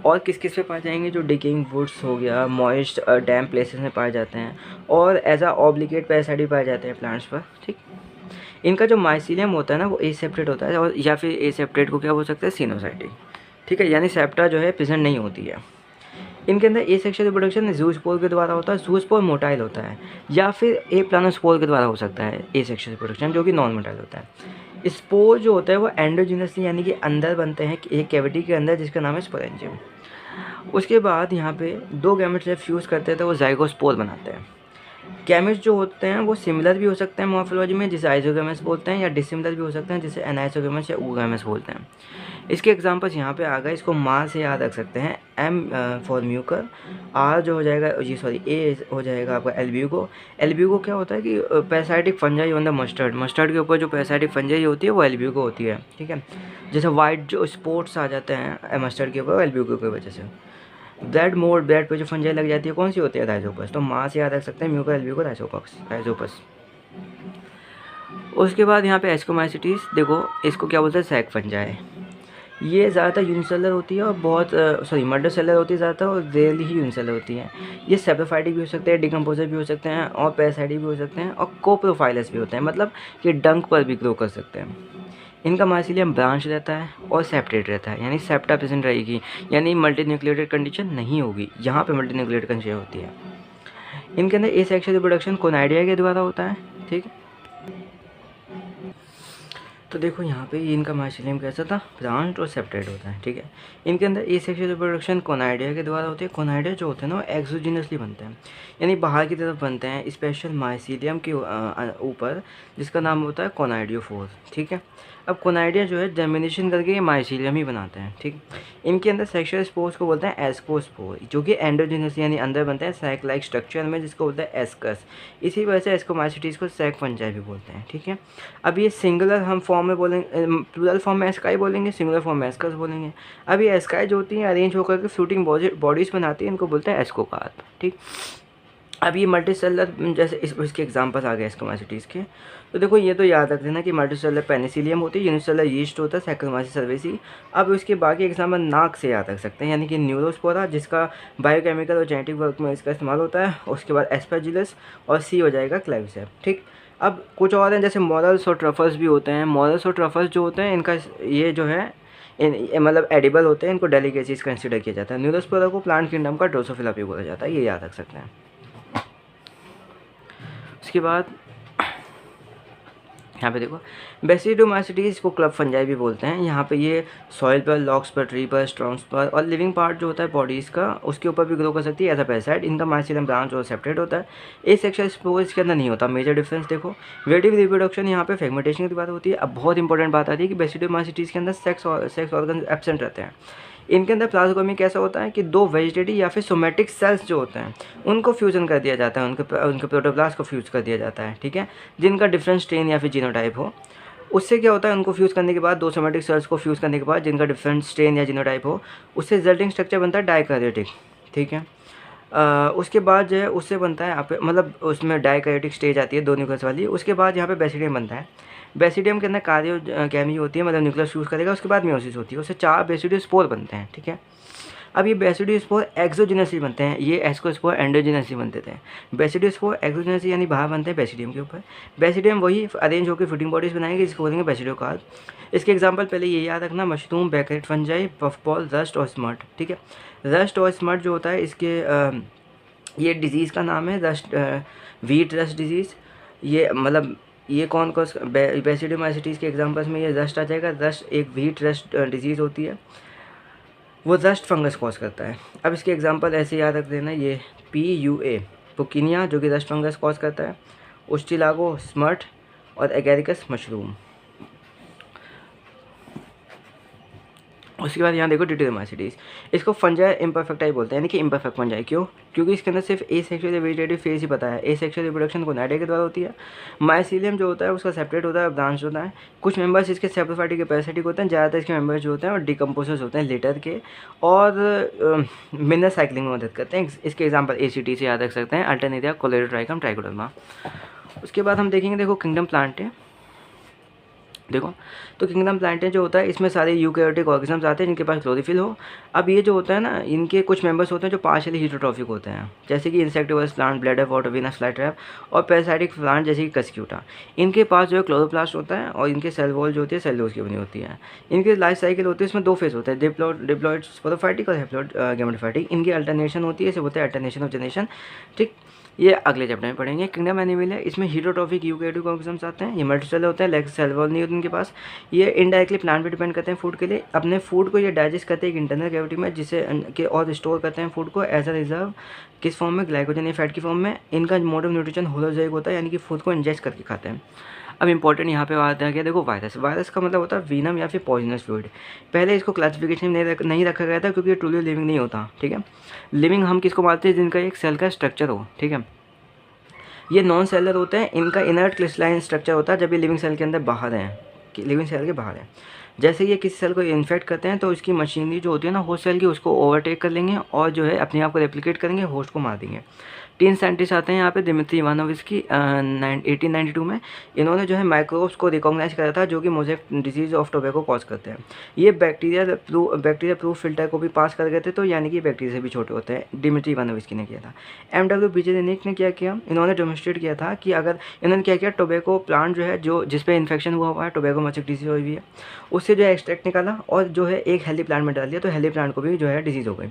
और किस किस पे पाए जाएंगे, जो डिगिंग वुड्स हो गया, मॉइस्ट डैम प्लेसेस में पाए जाते हैं और एज आ ऑब्लिगेट पैरासाइट भी पाए जाते हैं प्लांट्स पर। ठीक, इनका जो माइसीलियम होता है ना वो एसेप्टेट होता है, और या फिर एसेप्टेट को क्या बोल सकते हैं, सिनोसाइटिक। ठीक है, यानी सेप्टा जो है प्रेजेंट नहीं होती है। इनके अंदर ए सेक्शुअल रिप्रोडक्शन जूस्पोर के द्वारा होता है, जूस्पोर मोटाइल होता है, या फिर ए प्लानोस्पोर के द्वारा हो सकता है ए सेक्शुअल रिप्रोडक्शन, जो कि नॉन मोटाइल होता है। स्पोर जो होता है वो एंडोजिनसली यानी कि अंदर बनते हैं एक कैविटी के अंदर, जिसका नाम है स्पोरेंजियम। उसके बाद यहाँ पे 2 गैमेट्स जब फ्यूज़ करते हैं तो वो जाइगोस्पोर बनाते हैं। गैमेट्स जो होते हैं वो सिमिलर भी हो सकते हैं मॉर्फोलॉजी में, जिसे आइसोगैमेट्स बोलते हैं, या डिसिमिलर भी हो सकते हैं, जिसे एनाइसोगैमेट्स या oogametes बोलते हैं। इसके एग्जांपल्स यहाँ पे आ गए, इसको माँ से याद रख सकते हैं, एम फॉर म्यूकर, आर जो हो जाएगा ए हो जाएगा आपका एल्ब्यूगो। एल्ब्यूगो क्या होता है कि parasitic fungi on the mustard, mustard के ऊपर जो पैरासाइटिक फंजाई होती है वो एल्ब्यूगो होती है। ठीक है, जैसे वाइट जो स्पॉट्स आ जाते हैं मस्टर्ड के ऊपर, एल्ब्यूगो की वजह से। ब्लड पे जो फंजाई लग जाती है कौन सी होती है, राइजोपस। तो माँ से याद रख सकते हैं, म्यूकर, एल्ब्यूगो, राइजोपस। उसके बाद यहाँ पे एस्कोमाइसिटीज़, देखो इसको क्या बोलते हैं, सैक फंजाई। ये ज़्यादातर यूनिसेलर होती है और बहुत मल्टी सेलर होती है ज़्यादातर, और रेयरली ही यूनिसेलर होती है। ये सेप्रोफाइटिक भी हो सकते हैं, डिकम्पोजर भी हो सकते हैं और पैरासाइटिक भी हो सकते हैं और कोप्रोफाइलस भी होते हैं, मतलब ये डंक पर भी ग्रो कर सकते हैं। इनका माइसीलियम ब्रांच रहता है और सेपरेट रहता है, यानी सेप्टा प्रेजेंट रहेगी, यानी मल्टी न्यूक्लिएटेड कंडीशन नहीं होगी। यहाँ पे मल्टी न्यूक्लिएटेड कंडीशन होती है। इनके अंदर एसेक्सुअल रिप्रोडक्शन कोनाइडिया के द्वारा होता है। ठीक, तो देखो यहाँ पे इनका माइसीलियम कैसा था, ब्रांच और सेपरेट होता है। ठीक है, इनके अंदर एसेक्सुअल रिप्रोडक्शन कोनाइडिया के द्वारा होती है। कोनाइडिया जो होते हैं ना वो एक्सोजिनसली बनते हैं, यानी बाहर की तरफ बनते हैं, स्पेशल माइसीलियम के ऊपर, जिसका नाम होता है कोनाइडियोफोर। ठीक है, अब कोनाइडिया जो है जर्मिनेशन करके ये माइसीलियम ही बनाते हैं। ठीक, इनके अंदर सेक्शुअल स्पोर्स को बोलते हैं एस्कोस्पोर, जो कि एंडोजिनस यानी अंदर बनते हैं सैक लाइक स्ट्रक्चर में, जिसको बोलते हैं एस्कस। इसी वजह से एस्कोमाइसिटीज़ को सैक फंजाई भी बोलते हैं। ठीक है, अब ये सिंगुलर हम फॉर्म में बोलेंगे, प्लूरल फॉर्म में एस्काई बोलेंगे, सिंगुलर फॉर्म में एस्कस बोलेंगे। अब ये एस्काई जो होती हैं अरेंज होकर के फ्लोटिंग बॉडीज़ बनाती हैं, इनको बोलते हैं एस्कोकार्प। ठीक, अब ये मल्टी सेलर, जैसे इसके एग्जांपल्स आ गए एस्कोमाइसिटीज़ के, तो देखो ये तो याद रख देना कि मल्टी सेलर पेनिसिलियम होती है, यूनिसेलर यीस्ट होता है, सैक्रोमाइसिस सर्वेसी। अब इसके बाकी एग्जाम्पल नाक से याद रख सकते हैं, यानी कि न्यूरोस्पोरा, जिसका बायोकेमिकल और जेनेटिक वर्क में इसका इस्तेमाल होता है। उसके बाद एस्परजिलस और सी हो जाएगा क्लेविसेप। ठीक, अब कुछ और हैं, जैसे मॉरल्स और ट्रफल्स भी होते हैं। मॉरल्स और ट्रफल्स जो होते हैं इनका ये जो है मतलब एडिबल होते हैं, इनको डेलिकेसीज कंसिडर किया जाता है। न्यूरोस्पोरा को प्लांट किंगडम का ड्रोसोफिला भी बोला जाता है, ये याद रख सकते हैं। उसके बाद यहाँ पे देखो बेसिडोमाइसिटीज़ को क्लब फंजाई भी बोलते हैं। यहाँ पे ये सॉइल पर, लॉक्स पर, ट्री पर, स्ट्रॉन्ग्स पर और लिविंग पार्ट जो होता है बॉडीज़ का उसके ऊपर भी ग्रो कर सकती है एज अ पैरासाइट। इनका माइसिलियम ब्रांच और सेपरेट होता है। एसेक्सुअल स्पोर इसके अंदर नहीं होता। मेजर डिफरेंस देखो, वेटिव रिप्रोडक्शन यहाँ पे फ्रेगमेंटेशन की बात होती है। अब बहुत इंपॉर्टेंट बात आती है कि बेसिडोमाइसिटीज़ के अंदर सेक्स ऑर्गन एब्सेंट रहते हैं। इनके अंदर प्लाज्मोमी कैसा होता है कि दो वेजिटेटिव या फिर सोमेटिक सेल्स जो होते हैं उनको फ्यूजन कर दिया जाता है, उनके प्रोटोप्लास्ट को फ्यूज कर दिया जाता है, ठीक है, जिनका डिफरेंट स्ट्रेन या फिर जीनोटाइप हो। उससे क्या होता है, उनको फ्यूज़ करने के बाद, दो सोमेटिक सेल्स को फ्यूज़ करने के बाद जिनका डिफरेंट स्ट्रेन या जीनोटाइप हो, उससे रिजल्टिंग स्ट्रक्चर बनता है डाइकैरियोटिक, ठीक है। उसके बाद जो है उससे बनता है यहाँ पे, मतलब उसमें डाइकैरियोटिक स्टेज आती है दो न्यूक्लियस वाली। उसके बाद यहाँ पे बेसिडियम बनता है। बेसिडियम के अंदर कार्योगैमी होती है, मतलब न्यूक्लियस फ्यूज़ करेगा, उसके बाद मियोसिस होती है, उससे 4 बेसिडियो स्पोर बनते हैं, ठीक है। अब ये बेसिडियो स्पोर एक्सोजिनसली बनते हैं, ये एस्कोस्पोर एंडोजिनसली बनते थे। बेसिडियो स्पोर एक्सोजिनसली यानी बाहर बनते हैं बेसिडियम के ऊपर। बेसिडियम वही अरेंज होकर फूडिंग बॉडीज बनाएंगे जिसको बोलेंगे बेसिडियोकार्प। इसके एग्जांपल पहले ये याद रखना, mushroom, baked fungi, puffball, rust और स्मर्ट, ठीक है। रस्ट और स्मर्ट जो होता है इसके ये डिजीज़ का नाम है रस्ट, व्हीट रस्ट डिजीज़। ये मतलब ये कौन कौन बेसिडियोमाइसिटीज़ के एग्जांपल्स में ये रस्ट आ जाएगा। रस्ट एक व्हीट रस्ट डिजीज़ होती है, वो रस्ट फंगस कॉज करता है। अब इसके एग्जांपल ऐसे याद रख देना, ये PUA पुकिनिया जो कि रस्ट फंगस कॉज करता है, उस्टिलागो स्मर्ट और एगेरिकस मशरूम। उसके बाद यहाँ देखो डिटेलोमाइसिटीज़, इसको फंजाई इम्परफेक्टाई बोलते हैं, यानी कि इम्परफेक्ट फंजाई। क्यों? क्योंकि इसके अंदर सिर्फ एसेक्सुअल वेजिटेटिव फेज ही पता है। एसेक्सुअल रिप्रोडक्शन गोनाडा के द्वारा होती है। माइसिलियम जो होता है उसका सेपरेट होता है, ब्रांच होता है। कुछ मेंबर्स इसके सेप्रोफाइटिक के पैरासिटिक होते हैं, ज़्यादातर इसके मेंबर्स जो होते हैं और डिकम्पोजर्स होते हैं लेटर के, और मिनरल साइक्लिंग में मदद करते हैं। इसके एग्जाम्पल ACT से याद रख सकते हैं, अल्टरनेरिया, कोलेडोट्राइकम, ट्राइकोडर्मा। उसके बाद हम देखेंगे, देखो किंगडम प्लांट है, देखो तो किंगडम प्लांटें जो होता है इसमें सारे यूकैरियोटिक ऑर्गेनिजम्स आते हैं जिनके पास क्लोरोफिल हो। अब ये जो होता है ना, इनके कुछ मेंबर्स होते हैं जो पार्शियली हेटेरोट्रॉफिक होते हैं, जैसे कि insectivores plant, bladder what, Venus flytrap, और पैरासाइटिक प्लांट जैसे कि कस्क्यूटा। इनके पास जो है क्लोरोप्लास्ट होता है और इनके सेल वॉल जो होती है सेलुलोज की बनी होती है। इनके लाइफ साइकिल होती है, इसमें 2 फेज होते हैं, डिप्लॉइड स्पोरोफाइटिक और हैप्लॉइड गैमेटोफाइटिक। इनकी अल्टरनेशन होती है, इसे बोलते हैं अल्टरनेशन ऑफ जनरेशन, ठीक। ये अगले चैप्टर में पढ़ेंगे। किंगडम एनिमल है, इसमें हेटेरोट्रॉफिक यूकैरियोटिक ऑर्गेनिजम्स आते हैं, ये मल्टीसेलर होते हैं, लेकिन सेल वॉल नहीं होती इनके पास। ये इनडायरेक्टली प्लांट पे डिपेंड करते हैं फूड के लिए। अपने फूड को ये डाइजेस्ट करते हैं एक इंटरनल कैविटी में, जिसे और स्टोर करते हैं फूड को एज अ रिजर्व, किस फॉर्म में, ग्लाइकोजन या फैट की फॉर्म में। इनका मोड ऑफ न्यूट्रिशन होलोजोइक होता है, यानी कि फूड को इंजेस्ट करके खाते हैं। अब इंपॉर्टेंट यहाँ पे बात है, देखो वायरस। वायरस का मतलब होता है वीनम या फिर पॉइजनस फ्लूइड। पहले इसको क्लासिफिकेशन नहीं रखा गया था क्योंकि ये ट्रूली लिविंग नहीं होता, ठीक है। लिविंग हम किसको मानते हैं, जिनका एक सेल का स्ट्रक्चर हो, ठीक है। ये नॉन सेलर होते हैं, इनका इनर्ट क्रिस्टलाइन स्ट्रक्चर होता है जब ये लिविंग सेल के अंदर बाहर हैं, लिविंग सेल के बाहर है। जैसे ये किसी सेल को इन्फेक्ट करते हैं तो इसकी मशीनरी जो होती है ना होस्ट सेल की, उसको ओवरटेक कर लेंगे और जो है अपने आप को रेप्लिकेट करेंगे, होस्ट को मार देंगे। 3 साइंटिस्ट आते हैं यहाँ पे, दिमित्री इवानोविस्की 1892 में। इन्होंने जो है माइक्रोब्स को रिकॉग्नाइज करा था जो कि mosaic disease of tobacco cause करते हैं। ये बैक्टीरिया प्रूफ फिल्टर को भी पास कर गए थे, तो यानी कि बैक्टीरिया से भी छोटे होते हैं। दिमित्री इवानोविस्की ने किया था। MW बिजेरेनिक ने क्या किया, इन्होंने डेमोन्स्ट्रेट किया था कि अगर इन्होंने क्या किया, टोबैको प्लांट जो है जो जिस पे इन्फेक्शन हुआ है, टोबैको मोज़ेक डिजीज़ हुई हुई है, उससे जो है एक्सट्रैक्ट निकाला और जो है एक हेल्दी प्लांट में डाल दिया, तो हेल्दी प्लांट को भी जो है डिजीज़ हो गई।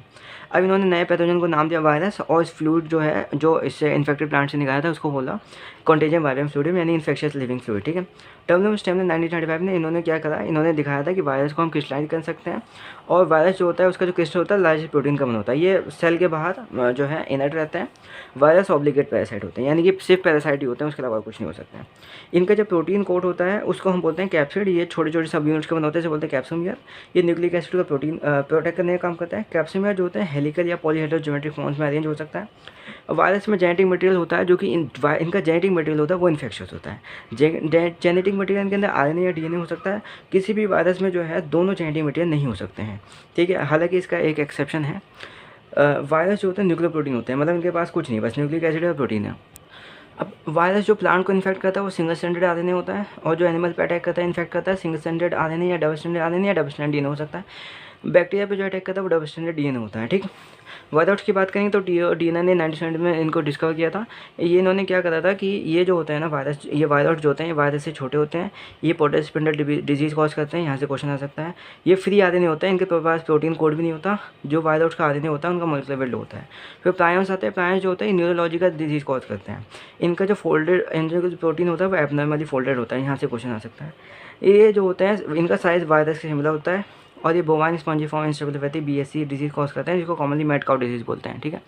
अब इन्होंने नए पैथोजन को नाम दिया वायरस, और इस फ्लूइड जो है जो इससे इन्फेक्टेड प्लांट से निकाला था उसको बोला कॉन्टेजियम वायरम फ्लूइड, यानी इन्फेक्शियस लिविंग फ्लूइड, ठीक है। डब्ल्यू स्टेम ने 1935 में इन्होंने क्या करा, इन्होंने दिखाया था कि वायरस को हम क्रिस्टलाइज कर सकते हैं, और वायरस जो होता है उसका जो क्रिस्टल होता है लार्ज प्रोटीन का बना होता है। ये सेल के बाहर जो है इनर्ट रहते हैं। वायरस ऑब्लिगेट पैरासाइट होते हैं, यानी कि सिर्फ पैरासाइट ही होते हैं, उसके अलावा कुछ नहीं हो सकता है। इनका जो प्रोटीन कोट होता है उसको हम बोलते हैं कैप्सिड। ये छोटे छोटे सब यूनिट्स का बना होता है, इसे बोलते हैं कैप्सूमियर। ये न्यूक्लिक एसिड का प्रोटीन प्रोटेक्ट करने का काम करता है। कैप्सूमियर जो होते हैं हेलिकल या पॉलीहेड्रल ज्योमेट्रिक फॉर्म्स में अरेंज हो सकता है। वायरस में जेनेटिक मटेरियल होता है जो कि इनका जेनेटिक मटेरियल होता है वो इन्फेक्शियस होता है। जेनेटिक मटेरियल इनके अंदर RNA या DNA हो सकता है। किसी भी वायरस में जो है दोनों जेनेटिक मटेरियल नहीं हो सकते हैं, ठीक है। हालांकि इसका एक एक्सेप्शन है, वायरस जो होते हैं न्यूक्लियर प्रोटीन होते हैं, मतलब इनके पास कुछ नहीं, बस न्यूक्लिक एसिड और प्रोटीन है। अब वायरस जो प्लांट को इन्फेक्ट करता है वो सिंगल स्टैंडर्ड RNA होता है, और जो एनिमल पे अटैक करता है इन्फेक्ट करता है सिंगल स्टैंडर्ड RNA या डबल स्टैंडर्ड RNA या डबल स्टैंडर्ड DNA हो सकता है। बैक्टीरिया पे जो अटैक करता है वो डबल स्टैंडर्ड DNA होता है, ठीक। वायरस की बात करें तो डीएनए ने 1970 में इनको डिस्कवर किया था। ये इन्होंने क्या करा था कि ये जो होता है ना वायरस, ये वायरस जो होते हैं ये वायरस से छोटे होते हैं, ये पोर्टल स्पिंडल डिजीज़ कॉज करते हैं, यहाँ से क्वेश्चन आ सकता है। ये फ्री आरएनए होता है, इनके पास प्रोटीन कोड भी नहीं होता। जो वायरस का आरएनए होता है उनका मॉलिक्यूलर वेट होता है। फिर प्रायंस आते हैं, प्रायंस जो होते हैं न्यूरोलॉजिकल डिजीज़ कॉज करते हैं। इनका जो फोल्डेड, इनका जो प्रोटीन होता है वो एबनॉर्मली फोल्डेड होता है, यहाँ से क्वेश्चन आ सकता है। ये जो होते हैं इनका साइज़ वायरस के सिमिलर होता है, और ये bovine spongiform encephalopathy BSc disease cause करते हैं, जिसको कॉमनली मैड काउ डिजीज़ बोलते हैं, ठीक है।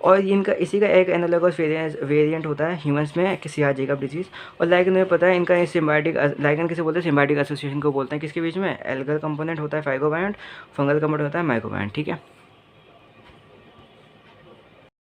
और इनका इसी का एक एनालॉगस वेरिएंट होता है ह्यूमंस में कि सियार जेकब डिजीज़। और लाइगन में पता है इनका सिम्बायोटिक, लाइगन किसे बोलते हैं, सिम्बायोटिक एसोसिएशन को बोलते हैं। किसके बीच में? एल्गल कंपोनेंट होता है फाइगोबायंट, फंगल कंपोनेंट होता है माइक्रोबायंट, ठीक है।